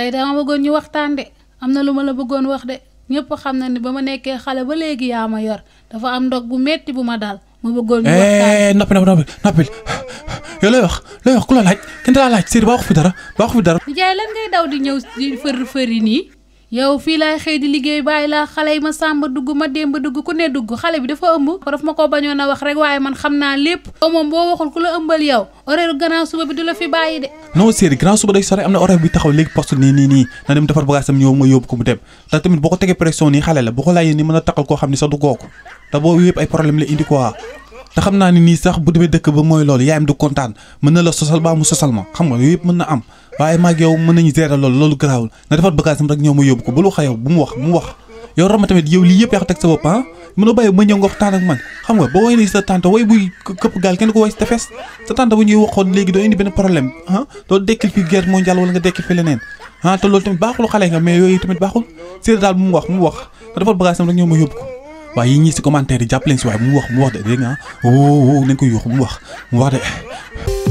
tey dama bëggoon ñu waxtaan de am na lu ma la bëggoon wax de ñëpp xam na ni ba ma nekkee xale ba léegi yaa ma yor dafa am ndog bu metti bu ma dal ma bëggoon ñu waxtaan. noppi yow looy wax ku la laaj kenn daa laaj Sidi baa wax fi dara. nijaay lan ngay daw di ñëw di fëri nii yow fii laay xëy di liggéey bàyyi laa xale yi ma sàmba dugg ma démb dugg ku ne dugg xale bi dafa ëmb ko daf ma ko bañoon a wax rek waaye man xam naa lépp moom boo waxul ku la ëmbal yow horaire gannaaw suba bi du la fi bàyyi de. non Sidi gannaaw suba day sore am na horaire bi taxaw léegi poste nii na dem defar bagage am ñëw ma yóbbu ko mu dem te tamit boo ko tegee pression nii xale la boo ko laajee ni mën a takkal koo xam ne sax du kooku te boobu yëpp ay problème la indi quoi te xam naa ni nii sax bu demee dëkk ba mooy loolu yaayam du kontaan mën na la sosal baa mu sosal ma xam nga yooyu yëpp mën na am waaye maag yow mën nañu gérer loolu garaawul na defar bagage am rek ñëw ma yóbbu ko bul wax yow bu mu wax yow Rama tamit yow lii yëpp yaa ko teg sa bopp mënoo bàyyi ma ñëw nga waxtaan ak man xam nga ba woy ni sa tante woy buy këpp gaal kenn ko woy si tefes sa tante bu ñuy waxoon léegi doo indi benn problème doo dekkil fi guerre mondiale wala nga dekkil fi leneen te loolu tamit baaxul xale nga mais yooyu tamit baaxul séeréer daal bu mu wax na defar bagage am rek ñëw ma yóbbu ko waaye yi ñii si commentaire yi jàpp leen si waaye mu wax de dégg nga nañ ko yuux mu wax de